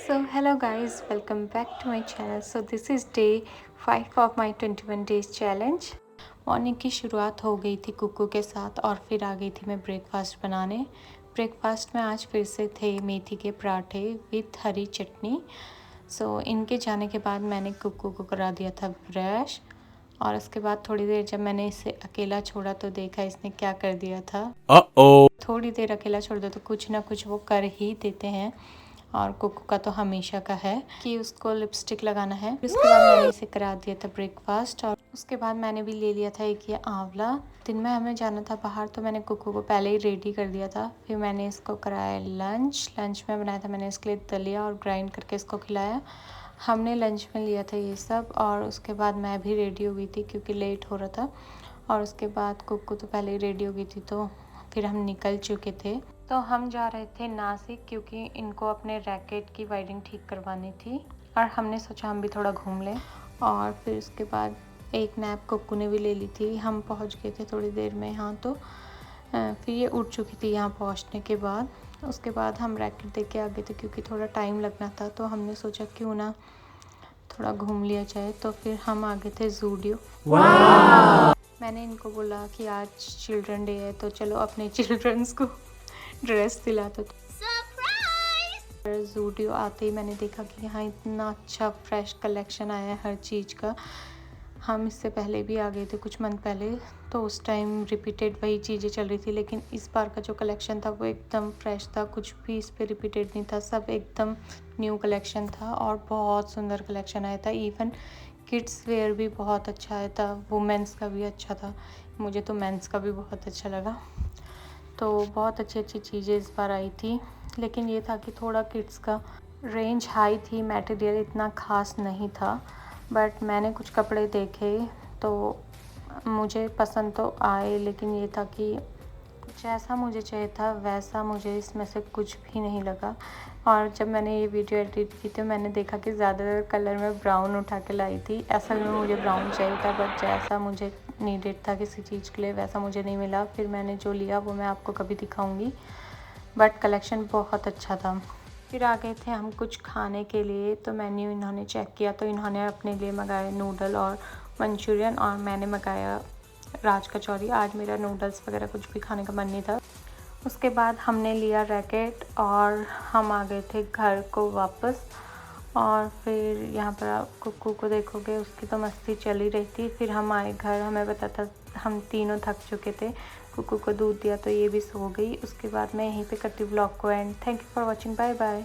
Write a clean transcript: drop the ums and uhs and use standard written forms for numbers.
So hello guys, welcome back to my channel. So this is day 5 of my 21 days challenge. Morning की शुरुआत हो गई थी कुकू के साथ और फिर आ गई थी मैं ब्रेकफास्ट बनाने। ब्रेकफास्ट में आज फिर से थे मेथी के पराठे विथ हरी चटनी। सो इनके जाने के बाद मैंने कुकू को करा दिया था ब्रश और उसके बाद थोड़ी देर जब मैंने इसे अकेला छोड़ा तो देखा इसने क्या कर दिया था। थोड़ी देर अकेला छोड़ दो तो कुछ ना कुछ वो कर ही देते हैं और कुकू का तो हमेशा का है कि उसको लिपस्टिक लगाना है। उसके बाद मैंने इसे करा दिया था ब्रेकफास्ट और उसके बाद मैंने भी ले लिया था एक ये आंवला। दिन में हमें जाना था बाहर तो मैंने कुकू को पहले ही रेडी कर दिया था। फिर मैंने इसको कराया लंच में बनाया था मैंने इसके लिए दलिया और ग्राइंड करके इसको खिलाया। हमने लंच में लिया था ये सब और उसके बाद मैं भी रेडी हो गई थी क्योंकि लेट हो रहा था। और उसके बाद कुकू तो पहले ही रेडी हो गई थी तो फिर हम निकल चुके थे। तो हम जा रहे थे नासिक क्योंकि इनको अपने रैकेट की वायरिंग ठीक करवानी थी और हमने सोचा हम भी थोड़ा घूम लें। और फिर उसके बाद एक नैप कुकू ने भी ले ली थी। हम पहुंच गए थे थोड़ी देर में यहाँ तो फिर ये उठ चुकी थी यहाँ पहुँचने के बाद। उसके बाद हम रैकेट दे के आ गए थे क्योंकि थोड़ा टाइम लगना था तो हमने सोचा क्यों ना थोड़ा घूम लिया जाए। तो फिर हम आ गए थे ज़ूडियो। मैंने इनको बोला कि आज चिल्ड्रन डे है तो चलो अपने चिल्ड्रंस को ड्रेस दिला दो। ज़ूडियो आते ही मैंने देखा कि यहाँ इतना अच्छा फ्रेश कलेक्शन आया है हर चीज़ का। हम इससे पहले भी आ गए थे कुछ मंथ पहले तो उस टाइम रिपीटेड वही चीज़ें चल रही थी, लेकिन इस बार का जो कलेक्शन था वो एकदम फ्रेश था, कुछ भी इस पे रिपीटेड नहीं था, सब एकदम न्यू कलेक्शन था और बहुत सुंदर कलेक्शन आया था। इवन किड्स वेयर भी बहुत अच्छा आया था, वुमेंस का भी अच्छा था, मुझे तो मेंस का भी बहुत अच्छा लगा। तो बहुत अच्छी अच्छी चीज़ें इस बार आई थी, लेकिन ये था कि थोड़ा किड्स का रेंज हाई थी, मटेरियल इतना ख़ास नहीं था। बट मैंने कुछ कपड़े देखे तो मुझे पसंद तो आए, लेकिन ये था कि जैसा मुझे चाहिए था वैसा मुझे इसमें से कुछ भी नहीं लगा। और जब मैंने ये वीडियो एडिट की तो मैंने देखा कि ज़्यादातर कलर मैं ब्राउन उठा के लाई थी। असल में मुझे ब्राउन चाहिए था बट जैसा मुझे नीडेड था किसी चीज़ के लिए वैसा मुझे नहीं मिला। फिर मैंने जो लिया वो मैं आपको कभी दिखाऊंगी, बट कलेक्शन बहुत अच्छा था। फिर आ गए थे हम कुछ खाने के लिए तो मेन्यू इन्होंने चेक किया तो इन्होंने अपने लिए मंगाया नूडल और मंचूरियन और मैंने मंगाया राज कचौरी। आज मेरा नूडल्स वगैरह कुछ भी खाने का मन नहीं था। उसके बाद हमने लिया रैकेट और हम आ गए थे घर को वापस। और फिर यहाँ पर आप कुकू को देखोगे उसकी तो मस्ती चल ही रही थी। फिर हम आए घर, हमें पता था हम तीनों थक चुके थे। कुकू को दूध दिया तो ये भी सो गई। उसके बाद मैं यहीं पे करती व्लॉग को end. Thank you for watching, bye bye.